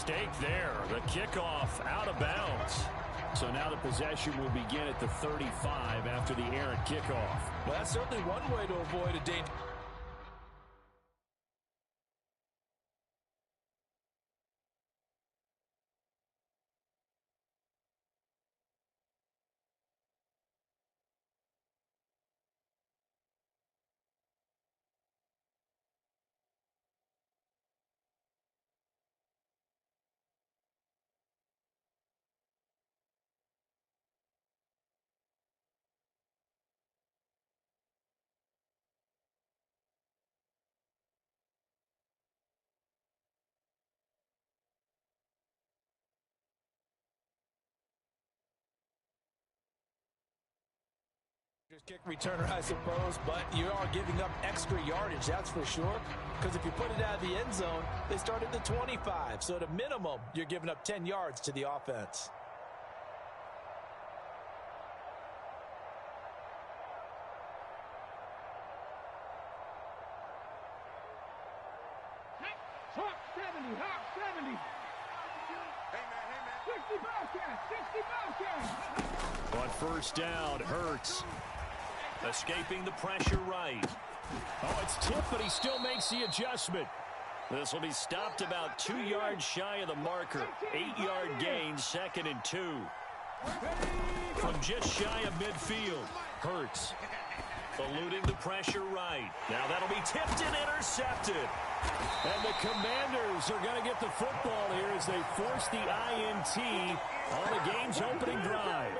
mistake there. The kickoff out of bounds. So now the possession will begin at the 35 after the errant kickoff. Well, that's certainly one way to avoid a danger. Kick returner, I suppose, but you are giving up extra yardage, that's for sure. Because if you put it out of the end zone, they start at the 25. So at a minimum, you're giving up 10 yards to the offense. Hawk 70, Hawk 70. Hey, man. 60 Bobcats. On first down, Hurts. Escaping the pressure right. Oh, it's tipped, but he still makes the adjustment. This will be stopped about 2 yards shy of the marker. 8-yard gain, 2nd and 2. From just shy of midfield, Hurts. Eluding the pressure right. Now that'll be tipped and intercepted. And the Commanders are going to get the football here as they force the INT on the game's opening drive.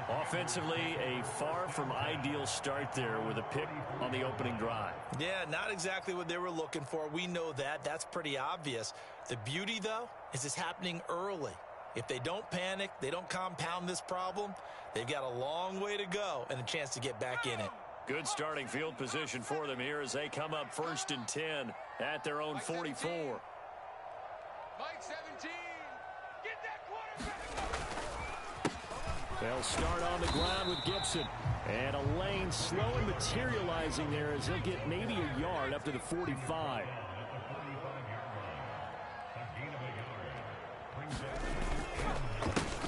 Offensively, a far from ideal start there with a pick on the opening drive. Yeah, not exactly what they were looking for. We know that. That's pretty obvious. The beauty, though, is it's happening early. If they don't panic, they don't compound this problem, they've got a long way to go and a chance to get back in it. Good starting field position for them here as they come up 1st and 10 at their own 44. Mike 17. Get that quarterback. They'll start on the ground with Gibson. And a lane slowly materializing there as he'll get maybe a yard up to the 45.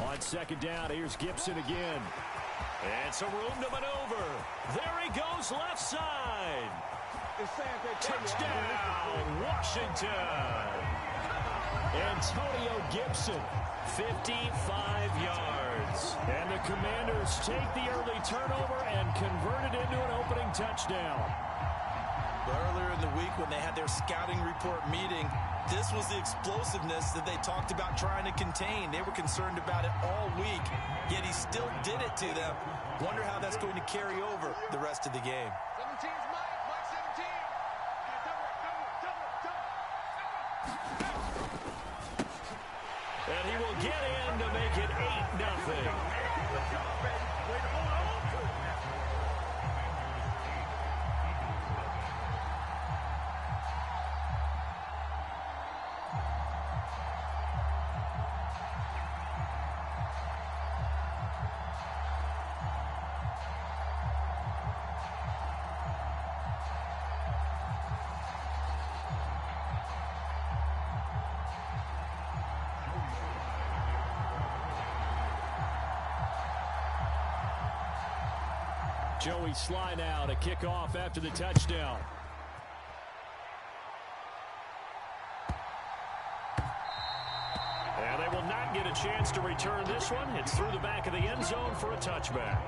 On 2nd down, here's Gibson again. And some room to maneuver. There he goes left side. Touchdown, Washington. Antonio Gibson, 55 yards. And the Commanders take the early turnover and convert it into an opening touchdown. Earlier in the week when they had their scouting report meeting, this was the explosiveness that they talked about trying to contain. They were concerned about it all week, yet he still did it to them. Wonder how that's going to carry over the rest of the game. 17's Mike. Mike 17. And he will get in to make it 8-0. Joey Sly now to kick off after the touchdown. And they will not get a chance to return this one. It's through the back of the end zone for a touchback.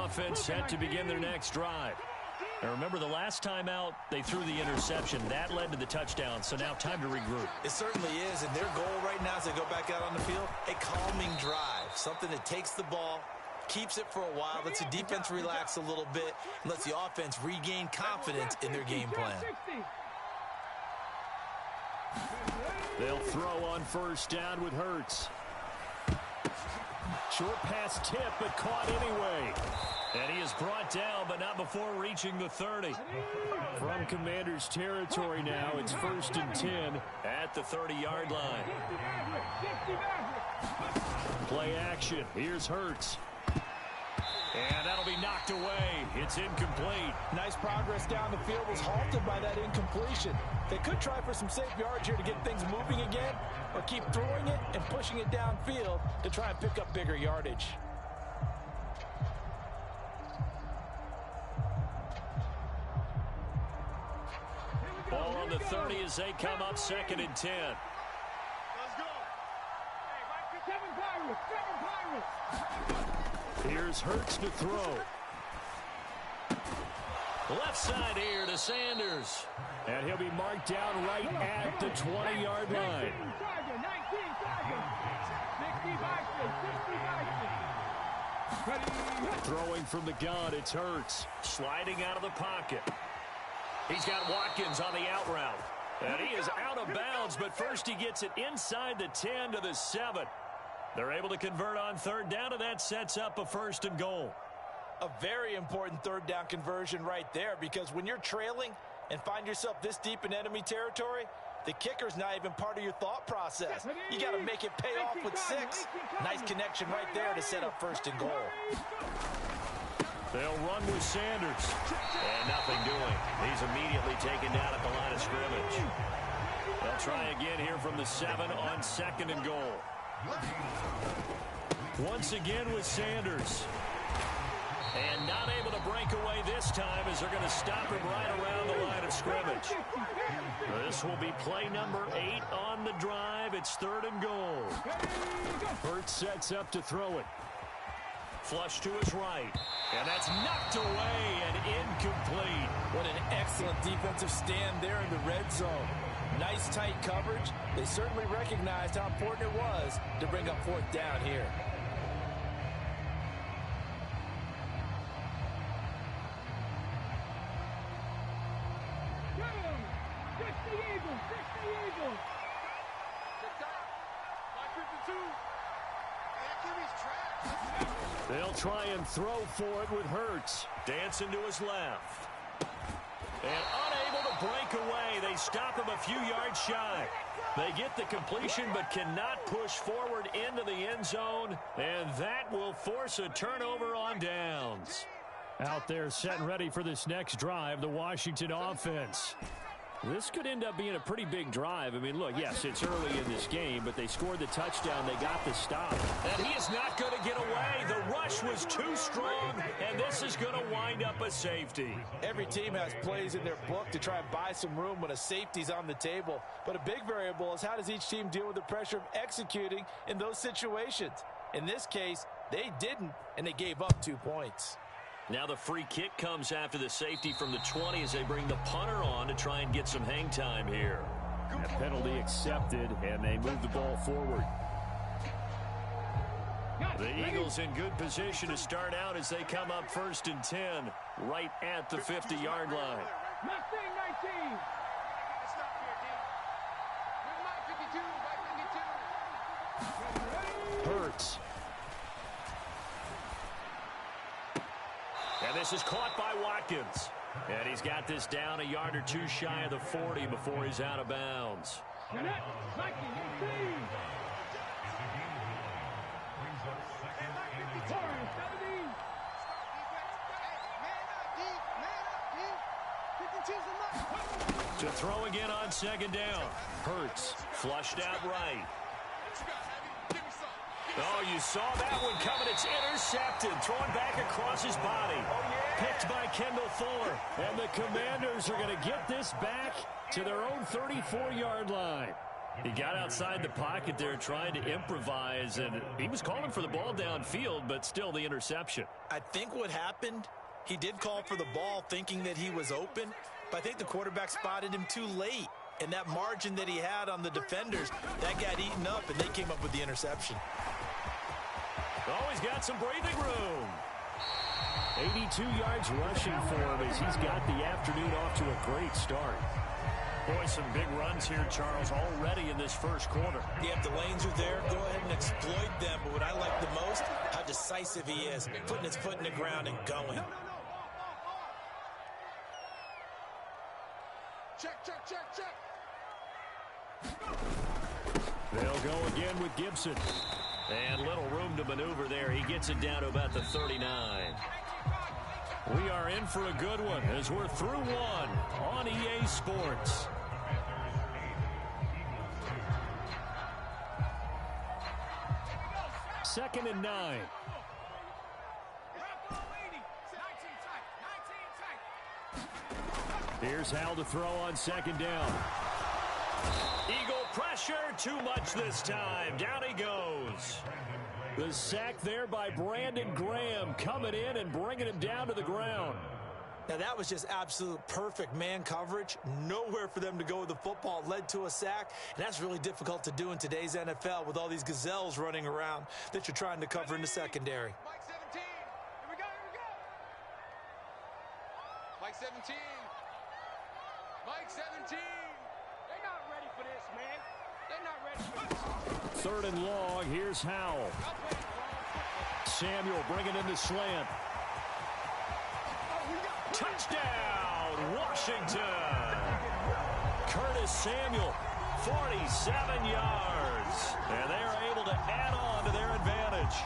Offense set to begin their next drive. Now remember, the last time out, they threw the interception. That led to the touchdown, so now time to regroup. It certainly is, and their goal right now as they go back out on the field, a calming drive, something that takes the ball, keeps it for a while, lets the defense relax a little bit, and lets the offense regain confidence in their game plan. They'll throw on first down with Hurts. Short pass tip, but caught anyway. And he is brought down, but not before reaching the 30. From Commanders territory now, it's 1st and 10 at the 30-yard line. Play action. Here's Hurts. And that'll be knocked away. It's incomplete. Nice progress down the field was halted by that incompletion. They could try for some safe yards here to get things moving again, or keep throwing it and pushing it downfield to try and pick up bigger yardage. Ball on the 30 as they come up 2nd and 10. Let's go. Seven Pirates. Here's Hurts to throw. Left side here to Sanders. And he'll be marked down right at the 20-yard line. 19 Throwing from the gun, it's Hurts. Sliding out of the pocket. He's got Watkins on the out route. And he is out of bounds, but first he gets it inside the 10 to the 7. They're able to convert on 3rd down, and that sets up a 1st and goal. A very important 3rd down conversion right there, because when you're trailing and find yourself this deep in enemy territory, the kicker's not even part of your thought process. You got to make it pay off with 6. Nice connection right there to set up 1st and goal. They'll run with Sanders. And nothing doing. He's immediately taken down at the line of scrimmage. They'll try again here from the 7 on 2nd and goal. Once again with Sanders. And not able to break away this time as they're going to stop him right around the line of scrimmage. This will be play number 8 on the drive. It's 3rd and goal. Hurts sets up to throw it. Flush to his right. And that's knocked away and incomplete. What an excellent defensive stand there in the red zone. Nice tight coverage. They certainly recognized how important it was to bring up 4th down here. They'll try and throw for it with Hurts. Dancing to his left. And unable to break away. They stop him a few yards shy. They get the completion but cannot push forward into the end zone. And that will force a turnover on downs. Out there set and ready for this next drive, the Washington offense. This could end up being a pretty big drive. I mean, look, yes, it's early in this game, but they scored the touchdown. They got the stop. And he is not going to get away. The rush was too strong, and this is going to wind up a safety. Every team has plays in their book to try and buy some room when a safety's on the table. But a big variable is how does each team deal with the pressure of executing in those situations. In this case, they didn't, and they gave up 2 points. Now the free kick comes after the safety from the 20 as they bring the punter on to try and get some hang time here. A penalty accepted, and they move the ball forward. The Eagles in good position to start out as they come up 1st and 10 right at the 50-yard line. Hurts. And this is caught by Watkins. And he's got this down a yard or 2 shy of the 40 before he's out of bounds. To throw again on 2nd down. Hurts flushed out right. Oh, you saw that one coming. It's intercepted. Thrown back across his body. Picked by Kendall Fuller. And the Commanders are going to get this back to their own 34-yard line. He got outside the pocket there trying to improvise, and he was calling for the ball downfield, but still the interception. I think what happened, he did call for the ball thinking that he was open, but I think the quarterback spotted him too late. And that margin that he had on the defenders, that got eaten up, and they came up with the interception. Oh, he's got some breathing room. 82 yards rushing for him as he's got the afternoon off to a great start. Boy, some big runs here, Charles, already in this first quarter. Yeah, if the lanes are there, go ahead and exploit them. But what I like the most, how decisive he is, putting his foot in the ground and going. Check, check, check, check. They'll go again with Gibson. And little room to maneuver there. He gets it down to about the 39. We are in for a good one as we're through one on EA Sports. Second and 9. Here's Hal to throw on second down. Eagle pressure, too much this time. Down he goes. The sack there by Brandon Graham, coming in and bringing him down to the ground. Now, that was just absolute perfect man coverage. Nowhere for them to go with the football. Led to a sack, and that's really difficult to do in today's NFL with all these gazelles running around that you're trying to cover in the secondary. Mike 17. Here we go, here we go. Mike 17. Mike 17. They're not ready for this, man. They're not ready for this. Third and long. Here's Howell. Samuel bringing in the slant. Touchdown, Washington. Curtis Samuel, 47 yards. And they are able to add on to their advantage.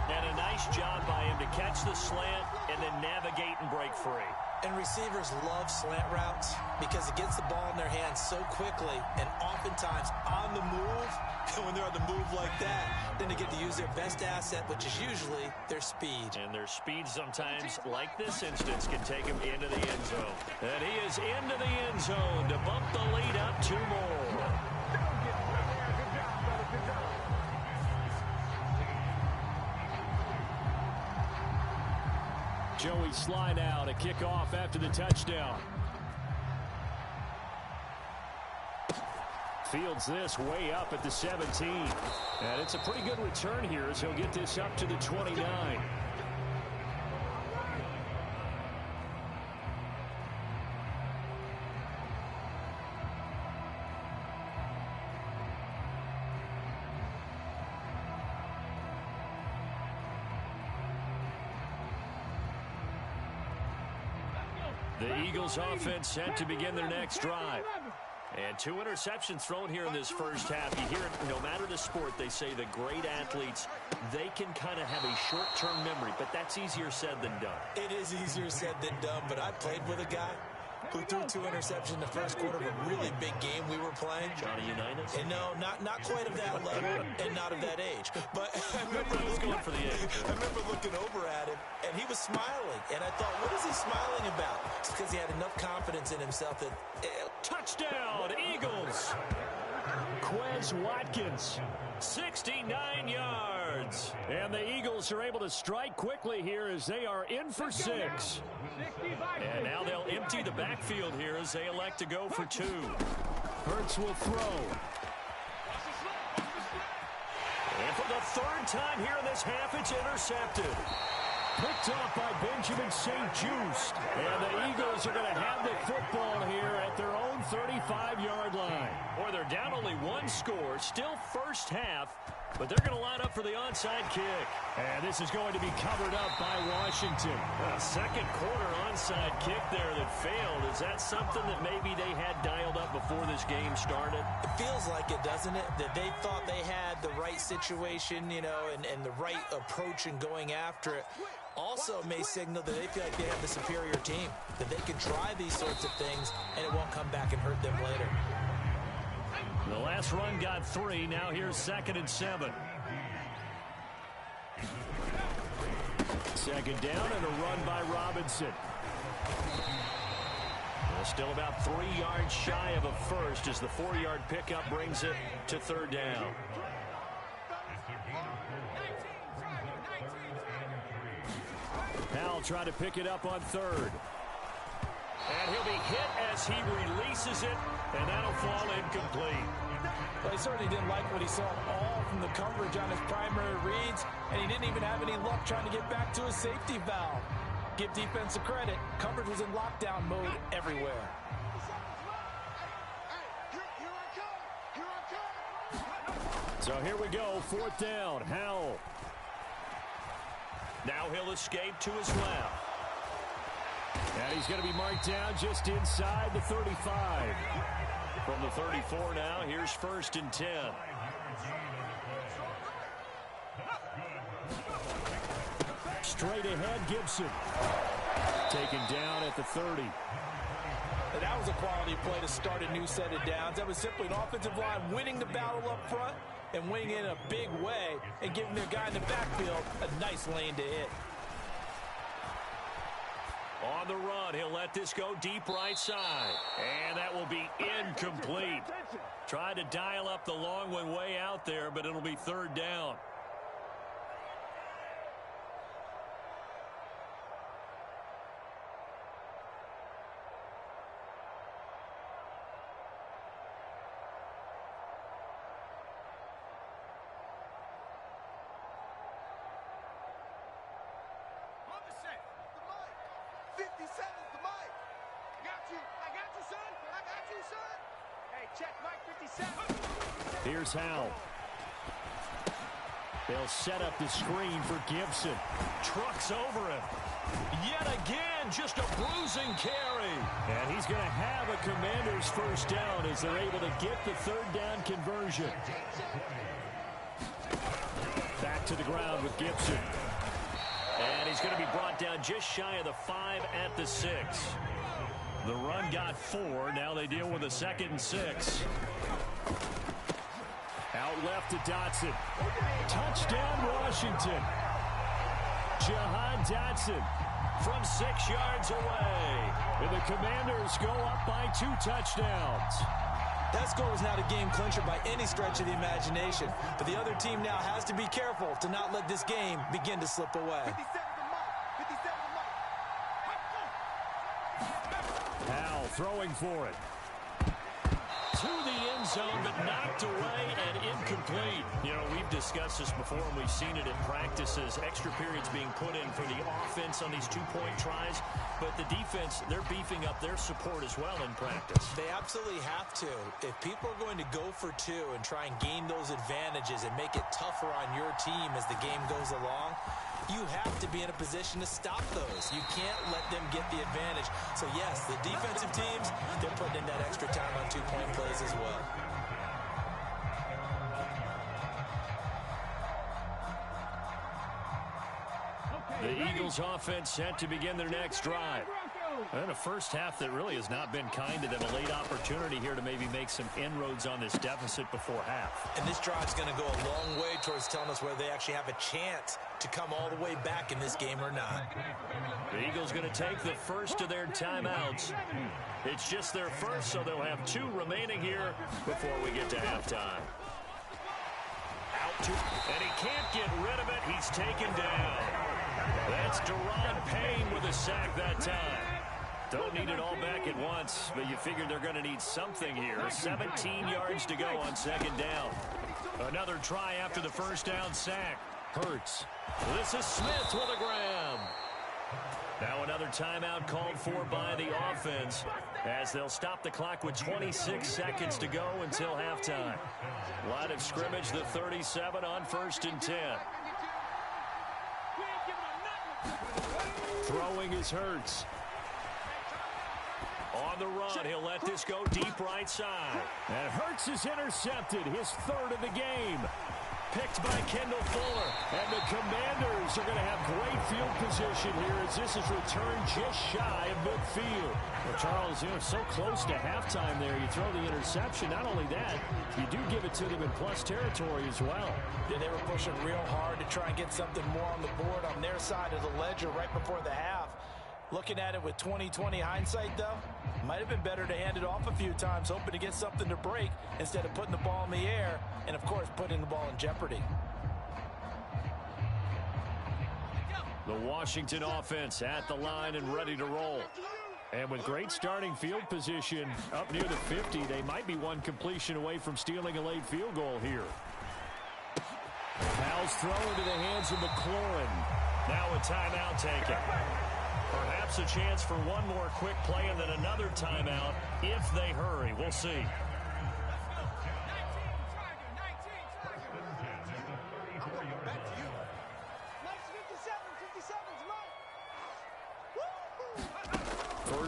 And a nice job by him to catch the slant and then navigate and break free. And receivers love slant routes because it gets the ball in their hands so quickly and oftentimes on the move. And when they're on the move like that, then they get to use their best asset, which is usually their speed. And their speed sometimes, like this instance, can take them into the end zone. And he is into the end zone to bump the lead up 2 more. Joey slide out, a kickoff after the touchdown. Fields this way up at the 17. And it's a pretty good return here as he'll get this up to the 29. The Eagles offense set to begin their next drive. And 2 interceptions thrown here in this first half. You hear it, no matter the sport, they say the great athletes, they can kind of have a short-term memory, but that's easier said than done. It is easier said than done, but I played with a guy who threw 2 interceptions in the first quarter of a really big game we were playing. Johnny Unitas? And no, not quite of that level and not of that age. But I remember going for the age. I remember looking over at him, and he was smiling. And I thought, what is he smiling about? It's because he had enough confidence in himself that... Touchdown, Eagles! Quez Watkins, 69 yards. And the Eagles are able to strike quickly here as they are in for 6. And now they'll empty the backfield here as they elect to go for 2. Hurts will throw. And for the 3rd time here in this half, it's intercepted. Picked off by Benjamin St. Just. And the Eagles are going to have the football here at their own 35-yard line. Or they're down only 1 score, still first half, but they're going to line up for the onside kick. And this is going to be covered up by Washington. A second quarter onside kick there that failed. Is that something that maybe they had dialed up before this game started? It feels like it, doesn't it? That they thought they had the right situation, you know, and the right approach in going after it. Also may signal that they feel like they have the superior team, that they can try these sorts of things and it won't come back and hurt them later. The last run got 3. Now here's 2nd and 7. Second down and a run by Robinson. Well, still about 3 yards shy of a first as the 4-yard pickup brings it to 3rd down. Howell trying to pick it up on 3rd. And he'll be hit as he releases it, and that'll fall incomplete. Well, he certainly didn't like what he saw all from the coverage on his primary reads, and he didn't even have any luck trying to get back to his safety valve. Give defense a credit. Coverage was in lockdown mode everywhere. So here we go, 4th down. Howell. Now he'll escape to his left. And he's going to be marked down just inside the 35. From the 34 now, here's 1st and 10. Straight ahead, Gibson. Taken down at the 30. That was a quality play to start a new set of downs. That was simply an offensive line winning the battle up front and winning it in a big way and giving their guy in the backfield a nice lane to hit. On the run, he'll let this go deep right side. And that will be incomplete. Tried to dial up the long one way out there, but it'll be 3rd down. Here's Howell. They'll set up the screen for Gibson. Trucks over him. Yet again, just a bruising carry. And he's going to have a Commander's 1st down as they're able to get the 3rd down conversion. Back to the ground with Gibson. And he's going to be brought down just shy of the 5 at the 6. The run got 4. Now they deal with a 2nd and 6. Out left to Dotson. Touchdown, Washington. Jahan Dotson from 6 yards away. And the Commanders go up by 2 touchdowns. That score was not a game clincher by any stretch of the imagination. But the other team now has to be careful to not let this game begin to slip away. Howell throwing for it. To the end zone, but knocked away and incomplete. You know, we've discussed this before, and we've seen it in practices. Extra periods being put in for the offense on these 2-point tries. But the defense, they're beefing up their support as well in practice. They absolutely have to. If people are going to go for 2 and try and gain those advantages and make it tougher on your team as the game goes along, you have to be in a position to stop those. You can't let them get the advantage. So, yes, the defensive teams, they're putting in that extra time on 2-point plays as well. The Eagles offense set to begin their next drive. And a first half that really has not been kind to them. A late opportunity here to maybe make some inroads on this deficit before half. And this drive's going to go a long way towards telling us whether they actually have a chance to come all the way back in this game or not. The Eagles going to take the first of their timeouts. It's just their first, so they'll have 2 remaining here before we get to halftime. Out to, and he can't get rid of it. He's taken down. That's Deron Payne with a sack that time. Don't need it all back at once, but you figure they're going to need something here. 17 yards to go on 2nd down. Another try after the first down sack. Hurts. This is Smith with a grab. Now another timeout called for by the offense as they'll stop the clock with 26 seconds to go until halftime. Line of scrimmage, the 37 on 1st and 10. Throwing is Hurts. On the run, he'll let this go deep right side. And Hurts is intercepted, his 3rd of the game. Picked by Kendall Fuller. And the Commanders are going to have great field position here as this is returned just shy of midfield. Well, Charles, you know, so close to halftime there. You throw the interception. Not only that, you do give it to them in plus territory as well. Yeah, they were pushing real hard to try and get something more on the board on their side of the ledger right before the half. Looking at it with 20/20 hindsight, though, might have been better to hand it off a few times, hoping to get something to break instead of putting the ball in the air and, of course, putting the ball in jeopardy. The Washington offense at the line and ready to roll. And with great starting field position up near the 50, they might be one completion away from stealing a late field goal here. Powell's throw into the hands of McLaurin. Now a timeout taken. Perhaps a chance for one more quick play and then another timeout if they hurry. We'll see.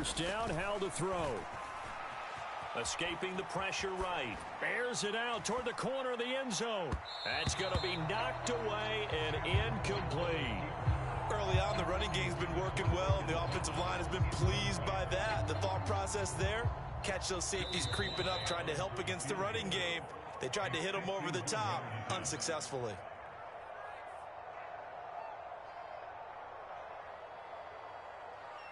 first down, Howell to throw. Escaping the pressure right. Bears it out toward the corner of the end zone. That's going to be knocked away and incomplete. Early on, the running game's been working well, and the offensive line has been pleased by that. The thought process there, catch those safeties creeping up, trying to help against the running game. They tried to hit them over the top, unsuccessfully.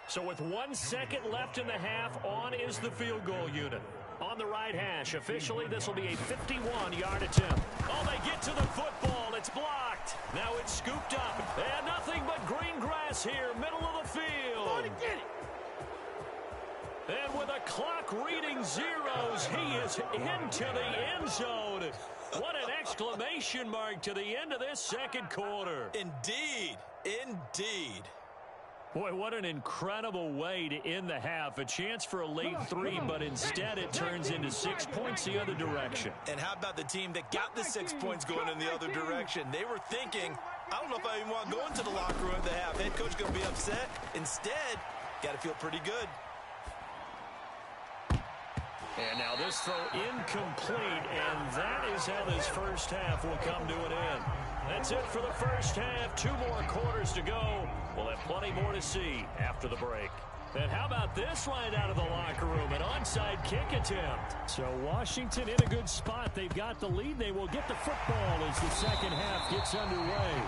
So with 1 second left in the half, on is the field goal unit. On the right hash, officially this will be a 51-yard attempt. Oh, they get to the football. It's blocked. Now it's scooped up. And nothing but green grass here, middle of the field. And with a clock reading zeros, he is into the end zone. What an exclamation mark to the end of this second quarter. Indeed. Indeed. Boy, what an incredible way to end the half. A chance for a late 3, but instead it turns into 6 points the other direction. And how about the team that got the 6 points going in the other direction? They were thinking, I don't know if I even want to go into the locker room at the half. Head coach going to be upset. Instead, got to feel pretty good. And now this throw incomplete, and that is how this first half will come to an end. That's it for the first half. 2 more quarters to go. We'll have plenty more to see after the break. And how about this right out of the locker room? An onside kick attempt. So Washington in a good spot. They've got the lead. They will get the football as the second half gets underway.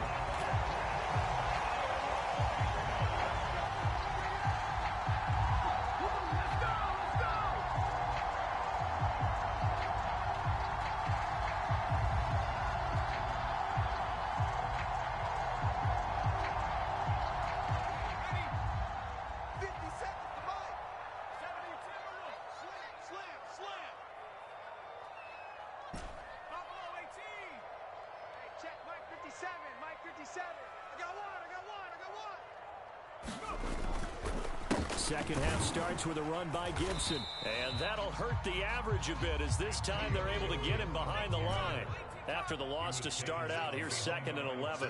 Second half starts with a run by Gibson. And that'll hurt the average a bit as this time they're able to get him behind the line. After the loss to start out, here's 2nd and 11.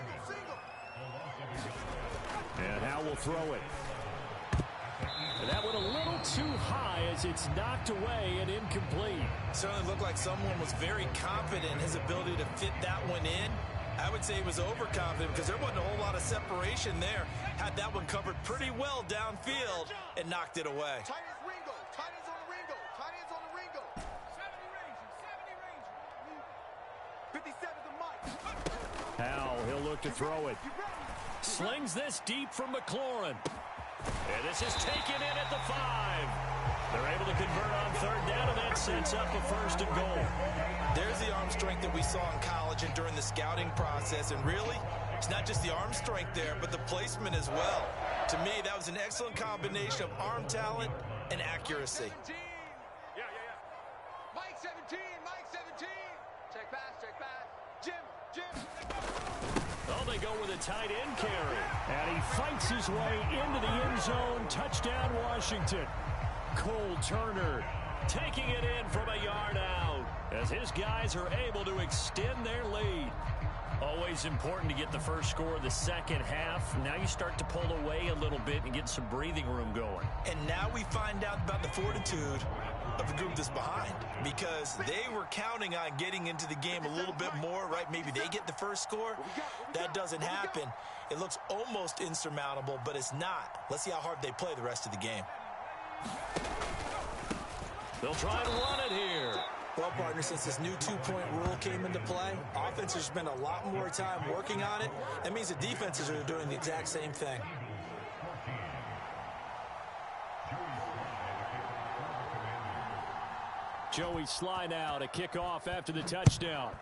And Howell will throw it. And that went a little too high as it's knocked away and incomplete. Certainly looked like someone was very confident in his ability to fit that one in. I would say he was overconfident because there wasn't a whole lot of separation there. Had that one covered pretty well downfield and knocked it away. Tight ends Ringo. Tight ends on the Ringo. Tight ends on the Ringo. 70 Ranger. 57 the Mike. Howell, he'll look to throw it. Slings this deep from McLaurin. And this is taken in at the 5. They're able to convert on 3rd down, and that sets up a 1st and goal. There's the arm strength that we saw in college and during the scouting process. And really, it's not just the arm strength there, but the placement as well. To me, that was an excellent combination of arm talent and accuracy. 17. Yeah. Mike 17. Mike 17. Check pass. Jim. Oh, they go with a tight end carry. And he fights his way into the end zone. Touchdown, Washington. Cole Turner taking it in from a yard out as his guys are able to extend their lead. Always important to get the first score of the second half. Now you start to pull away a little bit and get some breathing room going. And now we find out about the fortitude of the group that's behind, because they were counting on getting into the game a little bit more, right? Maybe they get the first score. That doesn't happen. It looks almost insurmountable, but it's not. Let's see how hard they play the rest of the game. They'll try and run it here. Well, partner, since this new 2-point rule came into play, offenses spend a lot more time working on it. That means the defenses are doing the exact same thing. Joey Sly now to kick off after the touchdown.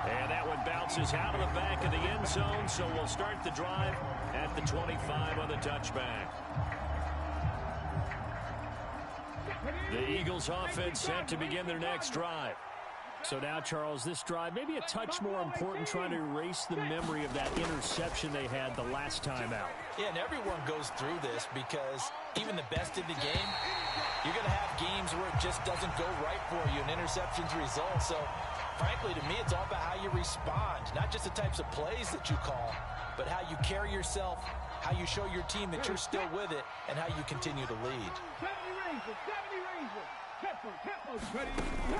And that one bounces out of the back of the end zone, so we'll start the drive at the 25 on the touchback. The Eagles offense set to begin their next drive. So now, Charles, this drive maybe a touch more important, trying to erase the memory of that interception they had the last time out. Yeah, and everyone goes through this because even the best in the game, you're going to have games where it just doesn't go right for you and interceptions result. So Frankly, to me, it's all about how you respond, not just the types of plays that you call, but how you carry yourself, how you show your team that you're still with it, and how you continue to lead.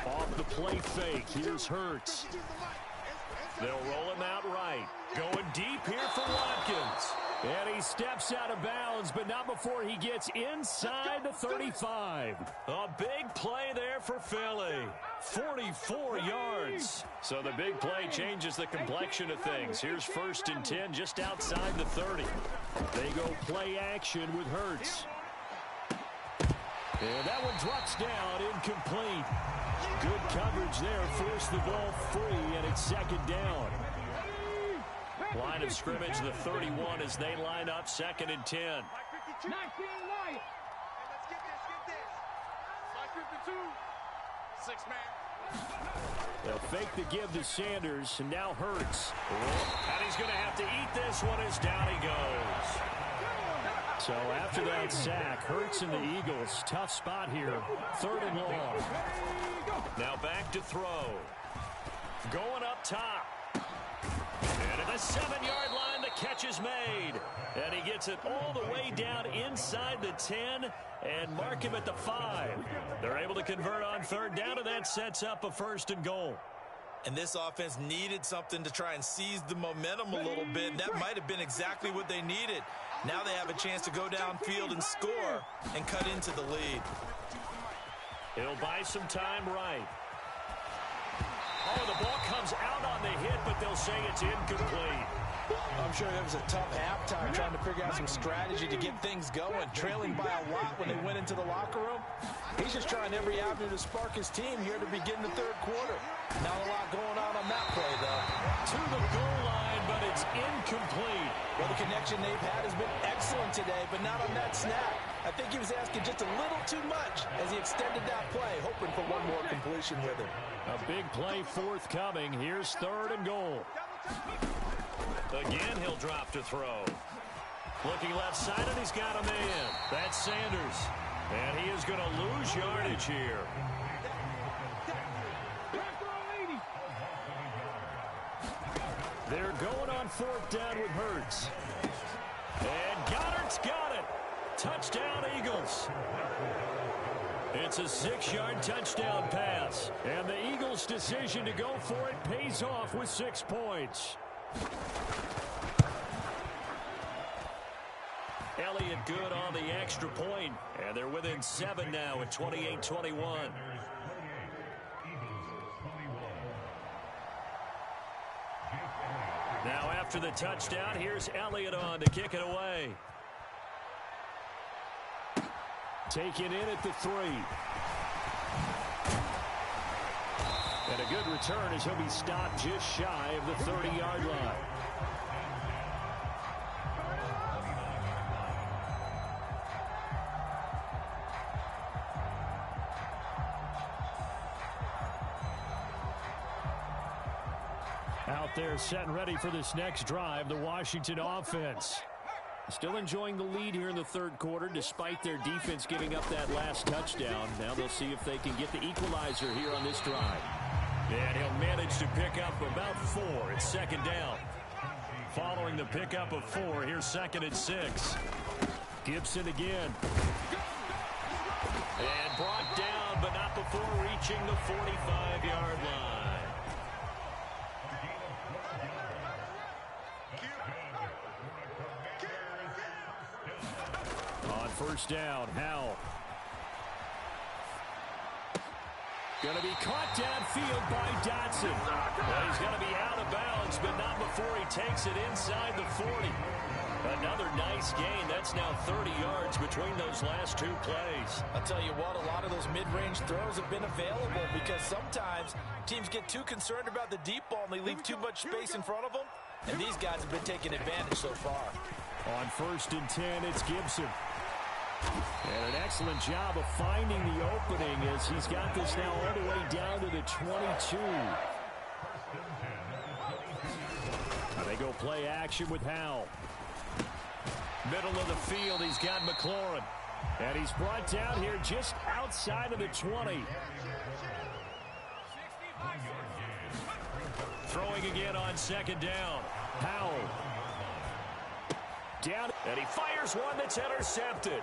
Off the play fake, here's Hurts. They'll roll him out right. Going deep here for Watkins. And he steps out of bounds, but not before he gets inside the 35. A big play there for Philly. 44 yards. So the big play changes the complexion of things. Here's 1st and 10 just outside the 30. They go play action with Hurts. And that one drops down, incomplete. Good coverage there, forced the ball free, and it's 2nd down. Line of scrimmage, the 31 as they line up 2nd and 10. 19 light. Let's get this. Slide 52. 6 man. They'll fake the give to Sanders, and now Hurts. And he's going to have to eat this one as down he goes. So after that sack, Hurts and the Eagles, tough spot here. 3rd and long. Now back to throw. Going up top. And at the 7-yard line, the catch is made. And he gets it all the way down inside the 10 and mark him at the 5. They're able to convert on 3rd down, and that sets up a 1st and goal. And this offense needed something to try and seize the momentum a little bit. And that might have been exactly what they needed. Now they have a chance to go downfield and score and cut into the lead. He'll buy some time right. Oh, the ball comes out on the hit, but they'll say it's incomplete. I'm sure it was a tough halftime trying to figure out some strategy to get things going. Trailing by a lot when they went into the locker room. He's just trying every avenue to spark his team here to begin the 3rd quarter. Not a lot going on that play, though. To the goal line, but it's incomplete. Well, the connection they've had has been excellent today, but not on that snap. I think he was asking just a little too much as he extended that play, hoping for one more completion with it. A big play forthcoming. Here's 3rd and goal. Again, he'll drop to throw. Looking left side, and he's got a man. That's Sanders. And he is going to lose yardage here. They're going on 4th down with Hurts. And Goddard's got it. Touchdown, Eagles. It's a 6-yard touchdown pass. And the Eagles' decision to go for it pays off with 6 points. Elliott good on the extra point, and they're within 7 now at 28-21. Now after the touchdown, here's Elliott on to kick it away. Taken in at the 3. And a good return as he'll be stopped just shy of the 30-yard line. Out there set and ready for this next drive, the Washington offense. Still enjoying the lead here in the 3rd quarter despite their defense giving up that last touchdown. Now they'll see if they can get the equalizer here on this drive. And he'll manage to pick up about 4. It's 2nd down. Following the pickup of 4, here's 2nd and 6. Gibson again. And brought down, but not before reaching the 45-yard line. On 1st down, Howell. Going to be caught downfield by Dotson. Well, he's going to be out of bounds, but not before he takes it inside the 40. Another nice gain. That's now 30 yards between those last 2 plays. I'll tell you what, a lot of those mid-range throws have been available because sometimes teams get too concerned about the deep ball and they leave too much space in front of them. And these guys have been taking advantage so far. On 1st and 10, it's Gibson. And an excellent job of finding the opening as he's got this now all the way down to the 22. Now they go play action with Howell. Middle of the field, he's got McLaurin. And he's brought down here just outside of the 20. Throwing again on second down. Powell. Down, and he fires one that's intercepted.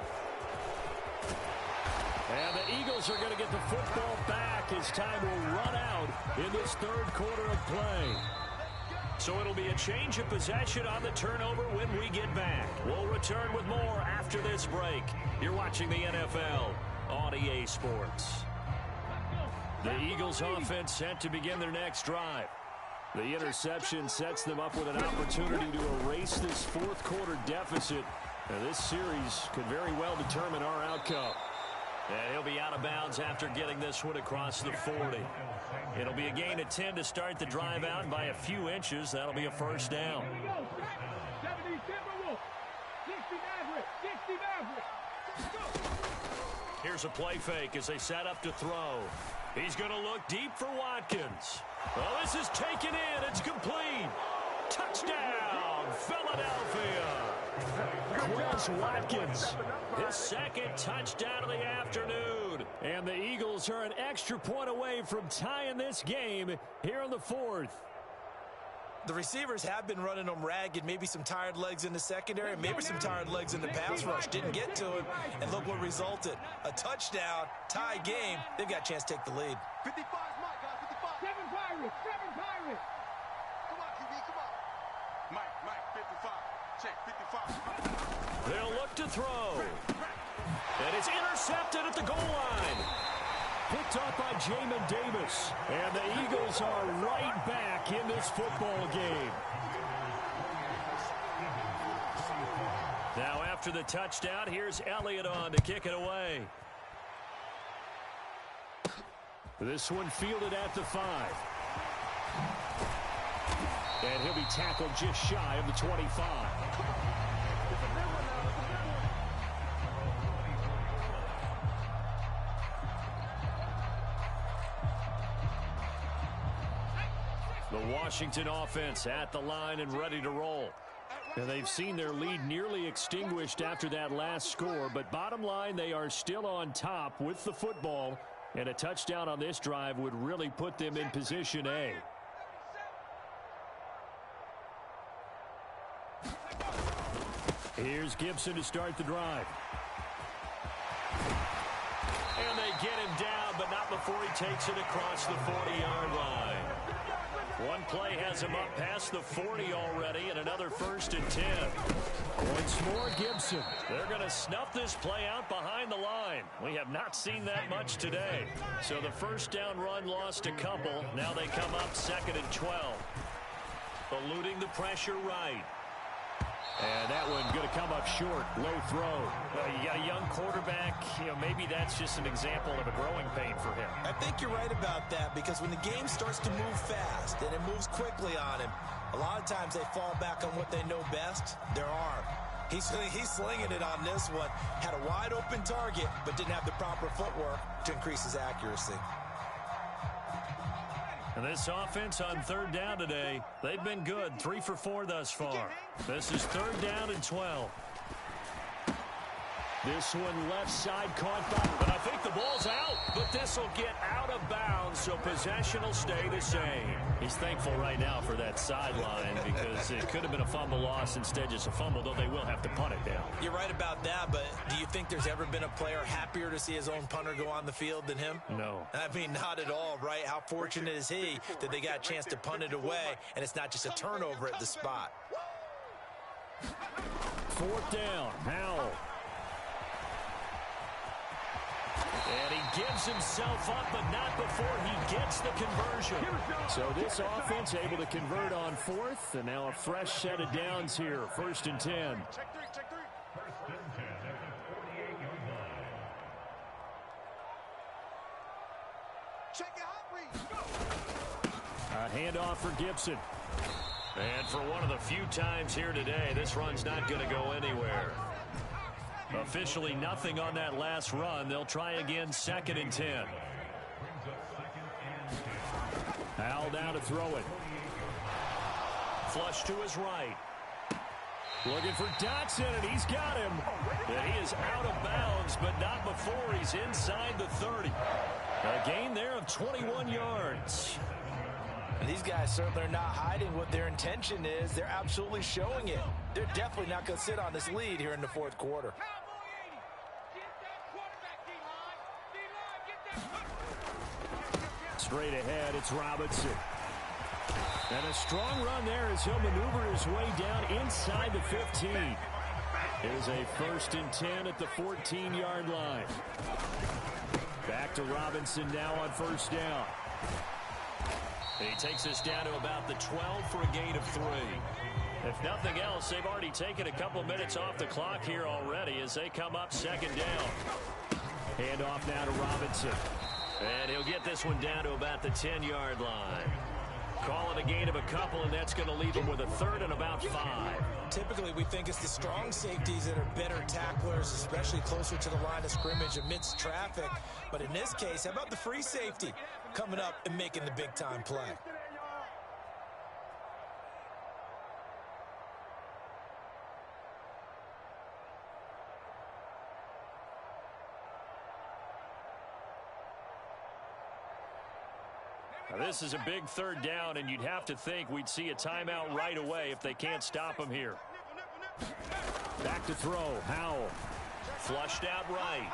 And the Eagles are going to get the football back as time will run out in this third quarter of play. So it'll be a change of possession on the turnover when we get back. We'll return with more after this break. You're watching the NFL on EA Sports. The Eagles offense set to begin their next drive. The interception sets them up with an opportunity to erase this fourth quarter deficit. Now, this series could very well determine our outcome. And he'll be out of bounds after getting this one across the 40. It'll be a gain of 10 to start the drive out. By a few inches, that'll be a first down. Here's a play fake as they set up to throw. He's going to look deep for Watkins. Well, this is taken in. It's complete. Touchdown, Philadelphia. Chris Watkins, his second touchdown of the afternoon. And the Eagles are an extra point away from tying this game here in the fourth. The receivers have been running them ragged. Maybe some tired legs in the secondary, maybe some tired legs in the pass rush. Didn't get to him, and look what resulted. A touchdown, tie game. They've got a chance to take the lead. 55 is Mike, guys, 55. Seven Pirates. Come on, QB, come on. Mike, 55. Check, 55. They'll look to throw. And it's intercepted at the goal line. Picked up by Jamin Davis. And the Eagles are right back in this football game. Now after the touchdown, here's Elliott on to kick it away. This one fielded at the 5. And he'll be tackled just shy of the 25. The Washington offense at the line and ready to roll. And they've seen their lead nearly extinguished after that last score, but bottom line, they are still on top with the football, and a touchdown on this drive would really put them in position A. Here's Gibson to start the drive. And they get him down, but not before he takes it across the 40-yard line. One play has him up past the 40 already, and another 1st and 10. Once more, Gibson. They're going to snuff this play out behind the line. We have not seen that much today. So the first down run lost a couple. Now they come up 2nd and 12. Eluding the pressure right. And that one going to come up short. Low throw. You got a young quarterback. Maybe that's just an example of a growing pain for him. I think you're right about that, because when the game starts to move fast and it moves quickly on him, a lot of times they fall back on what they know best, their arm. He's slinging it on this one. Had a wide open target, but didn't have the proper footwork to increase his accuracy. And this offense on 3rd down today, they've been good. 3 for 4 thus far. This is 3rd down and 12. This one left side caught by, but I think the ball's out. But this will get out of bounds, so possession will stay the same. He's thankful right now for that sideline because it could have been a fumble loss, instead just a fumble, though they will have to punt it down. You're right about that, but do you think there's ever been a player happier to see his own punter go on the field than him? No. I mean, not at all, right? How fortunate is he that they got a chance to punt it away, and it's not just a turnover at the spot. 4th down, Howell. And he gives himself up, but not before he gets the conversion. So this offense able to convert on 4th, and now a fresh set of downs here. 1st and 10. Check three. Check it out, read. A handoff for Gibson. And for one of the few times here today, this run's not going to go anywhere. Officially nothing on that last run. They'll try again, 2nd and 10. Howell down to throw it. Flush to his right. Looking for Dotson, and he's got him. And he is out of bounds, but not before he's inside the 30. A gain there of 21 yards. And these guys certainly are not hiding what their intention is. They're absolutely showing it. They're definitely not going to sit on this lead here in the fourth quarter. Straight ahead, it's Robinson. And a strong run there as he'll maneuver his way down inside the 15. Here's a 1st and 10 at the 14-yard line. Back to Robinson now on 1st down. And he takes us down to about the 12 for a gain of 3. If nothing else, they've already taken a couple minutes off the clock here already as they come up 2nd down. Hand off now to Robinson. And he'll get this one down to about the 10-yard line. Call it a gain of a couple, and that's going to leave him with a 3rd and about 5. Typically, we think it's the strong safeties that are better tacklers, especially closer to the line of scrimmage amidst traffic. But in this case, how about the free safety coming up and making the big-time play? Now, this is a big 3rd down, and you'd have to think we'd see a timeout right away if they can't stop him here. Back to throw. Howell. Flushed out right.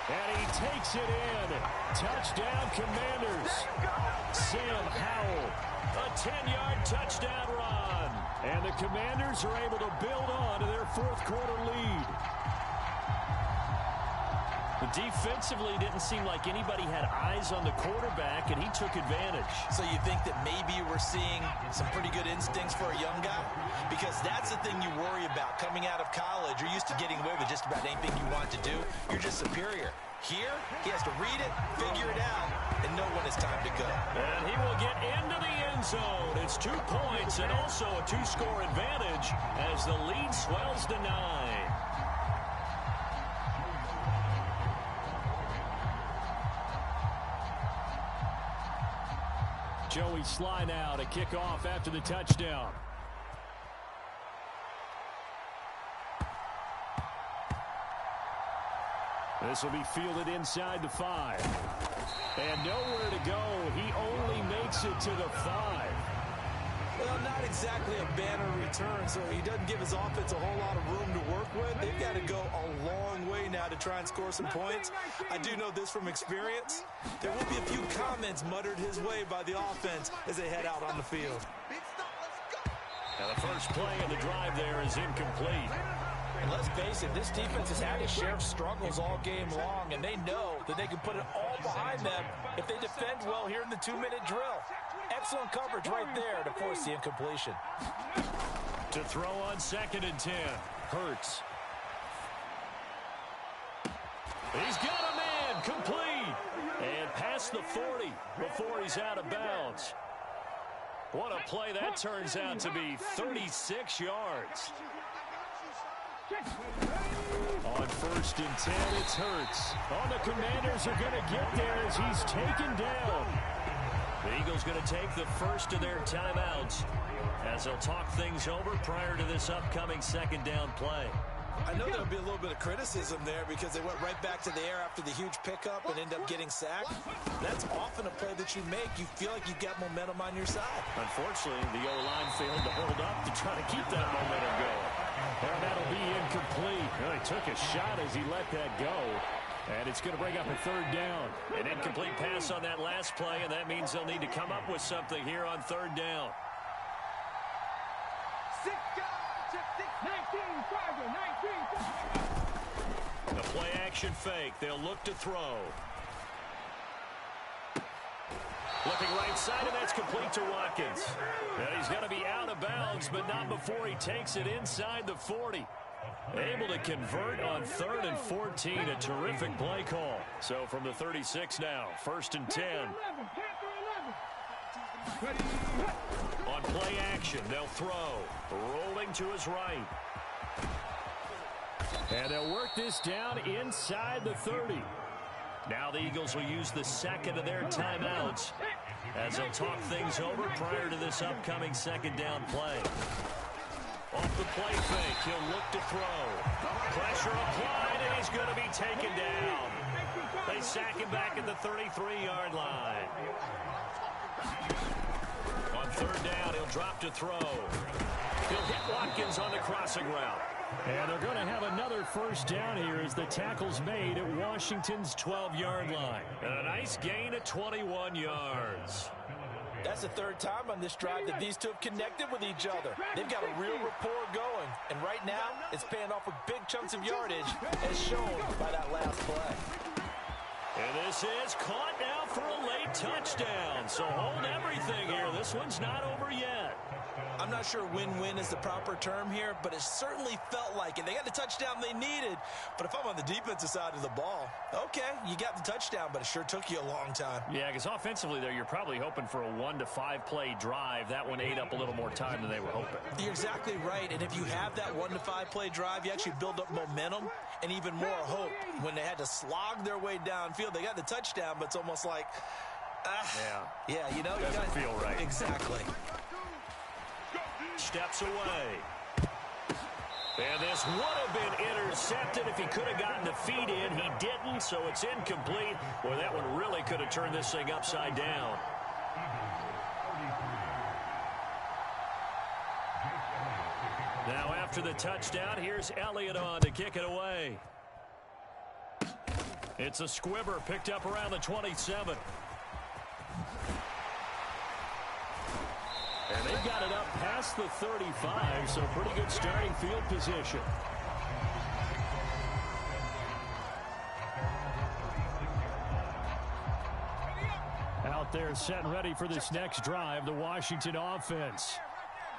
And he takes it in. Touchdown, Commanders. Sam Howell. A 10-yard touchdown run. And the Commanders are able to build on to their 4th quarter lead. But defensively, didn't seem like anybody had eyes on the quarterback, and he took advantage. So you think that maybe we're seeing some pretty good instincts for a young guy? Because that's the thing you worry about coming out of college. You're used to getting away with just about anything you want to do. You're just superior. Here, he has to read it, figure it out, and know when it's time to go. And he will get into the end zone. It's 2 points and also a 2-score advantage as the lead swells to 9. Joey Sly now to kick off after the touchdown. This will be fielded inside the 5. And nowhere to go. He only makes it to the 5. Well, not exactly a banner return, so he doesn't give his offense a whole lot of room to work with. They've got to go a long way now to try and score some points. I do know this from experience. There will be a few comments muttered his way by the offense as they head out on the field. And the first play of the drive there is incomplete. And let's face it, this defense has had its share of struggles all game long, and they know that they can put it all behind them if they defend well here in the 2-minute drill. Excellent coverage right there to force the incompletion. To throw on 2nd and 10. Hurts. He's got a man complete. And past the 40 before he's out of bounds. What a play that turns out to be. 36 yards. On 1st and 10, it's Hurts. Oh, the Commanders are going to get there as he's taken down. The Eagles going to take the first of their timeouts as they'll talk things over prior to this upcoming 2nd down play. I know there'll be a little bit of criticism there because they went right back to the air after the huge pickup and end up getting sacked. That's often a play that you make. You feel like you've got momentum on your side. Unfortunately, the O-line failed to hold up to try to keep that momentum going. And that'll be incomplete. Well, he took a shot as he let that go. And it's going to bring up a 3rd down. An incomplete pass on that last play, and that means they'll need to come up with something here on 3rd down. 6 19, 5, 19. The play action fake. They'll look to throw. Looking right side, and that's complete to Watkins. And he's going to be out of bounds, but not before he takes it inside the 40. Able to convert on 3rd and 14. A terrific play call. So from the 36 now, 1st and 10. On play action, they'll throw. Rolling to his right. And they'll work this down inside the 30. Now the Eagles will use the 2nd of their timeouts as they'll talk things over prior to this upcoming 2nd down play. Off the play fake, he'll look to throw. Pressure applied, and he's going to be taken down. They sack him back at the 33-yard line. On third down, he'll drop to throw. He'll hit Watkins on the crossing route. And they're going to have another first down here as the tackle's made at Washington's 12-yard line. And a nice gain of 21 yards. That's the third time on this drive that these two have connected with each other. They've got a real rapport going. And right now, it's paying off with big chunks of yardage, as shown by that last play. And this is caught now for a late touchdown. So hold everything here. This one's not over yet. I'm not sure win-win is the proper term here, but it certainly felt like it. They got the touchdown they needed. But if I'm on the defensive side of the ball, okay, you got the touchdown, but it sure took you a long time. Yeah, because offensively there, you're probably hoping for a 1 to 5 play drive. That one ate up a little more time than they were hoping. You're exactly right. And if you have that 1 to 5 play drive, you actually build up momentum and even more hope. When they had to slog their way downfield, they got the touchdown, but it's almost like, yeah, you know, doesn't feel right. Exactly. Steps away. And this would have been intercepted if he could have gotten the feet in. He didn't, so it's incomplete. Boy, that one really could have turned this thing upside down. Now after the touchdown, here's Elliott on to kick it away. It's a squibber picked up around the 27. And they've got it up past the 35, so pretty good starting field position. Out there set and ready for this next drive, the Washington offense.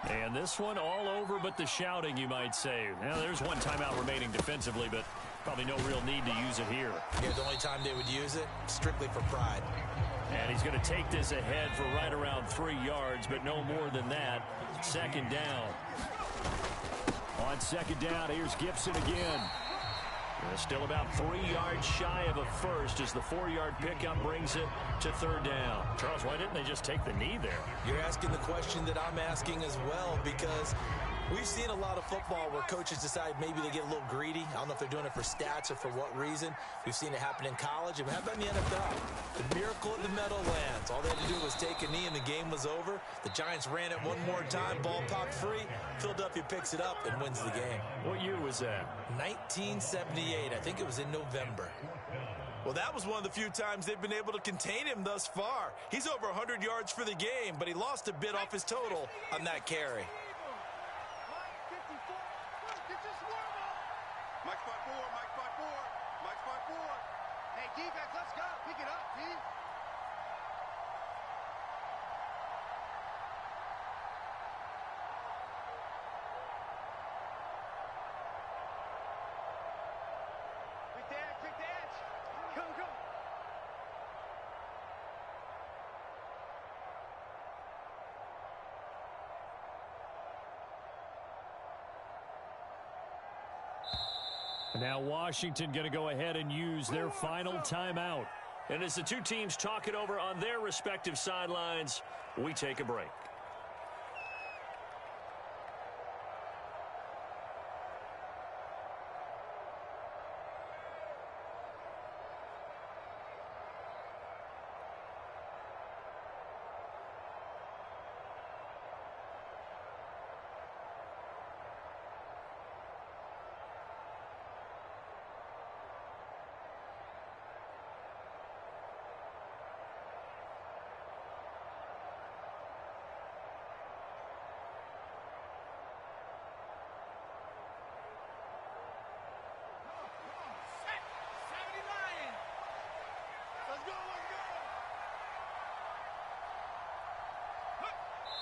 And this one all over but the shouting, you might say. Now, there's one timeout remaining defensively, but probably no real need to use it here. Yeah, the only time they would use it, strictly for pride. And he's going to take this ahead for right around 3 yards, but no more than that. Second down. On second down, here's Gibson again. Still about 3 yards shy of a first as the 4-yard pickup brings it to third down. Charles, why didn't they just take the knee there? You're asking the question that I'm asking as well, because we've seen a lot of football where coaches decide maybe they get a little greedy. I don't know if they're doing it for stats or for what reason. We've seen it happen in college, and how about in the NFL? The miracle at the Meadowlands. All they had to do was take a knee, and the game was over. The Giants ran it one more time. Ball popped free. Philadelphia picks it up and wins the game. What year was that? 1978. I think it was in November. Well, that was one of the few times they've been able to contain him thus far. He's over 100 yards for the game, but he lost a bit off his total on that carry. Mike spot 4, Mike spot 4, Mike spot 4. Hey, defense, let's go. Pick it up, D. Quick dance. Come. Now Washington going to go ahead and use their final timeout. And as the two teams talk it over on their respective sidelines, we take a break.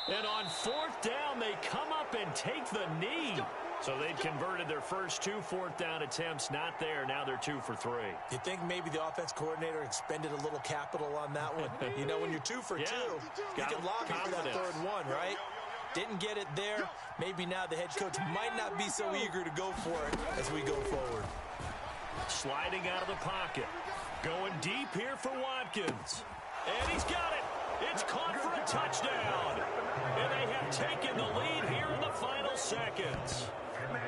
And on fourth down, they come up and take the knee. So they'd converted their first 2 4th-down attempts. Not there. Now they're 2 for 3. You think maybe the offense coordinator expended a little capital on that one? You know, when you're 2 for 2, you can lobby for that third one, right? Didn't get it there. Maybe now the head coach might not be so eager to go for it as we go forward. Sliding out of the pocket. Going deep here for Watkins. And he's got it. It's caught for a touchdown. And they have taken the lead here in the final seconds.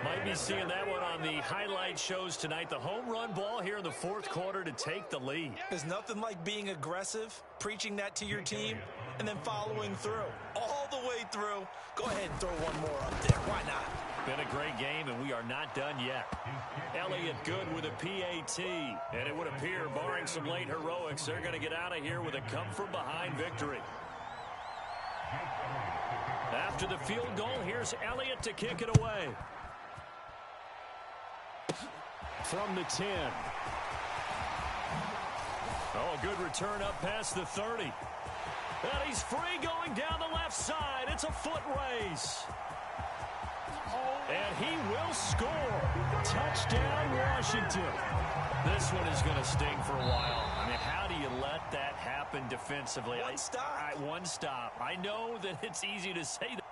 Might be seeing that one on the highlight shows tonight. The home run ball here in the fourth quarter to take the lead. There's nothing like being aggressive, preaching that to your team, and then following through. All the way through. Go ahead and throw one more up there. Why not? Been a great game, and we are not done yet. Elliott good with a PAT. And it would appear, barring some late heroics, they're going to get out of here with a come-from-behind victory. After the field goal, here's Elliott to kick it away. From the 10. Oh, good return up past the 30. And he's free going down the left side. It's a foot race. And he will score. Touchdown, Washington. This one is going to sting for a while. I mean, how do you let that happen defensively? One stop. One stop. I know that it's easy to say that.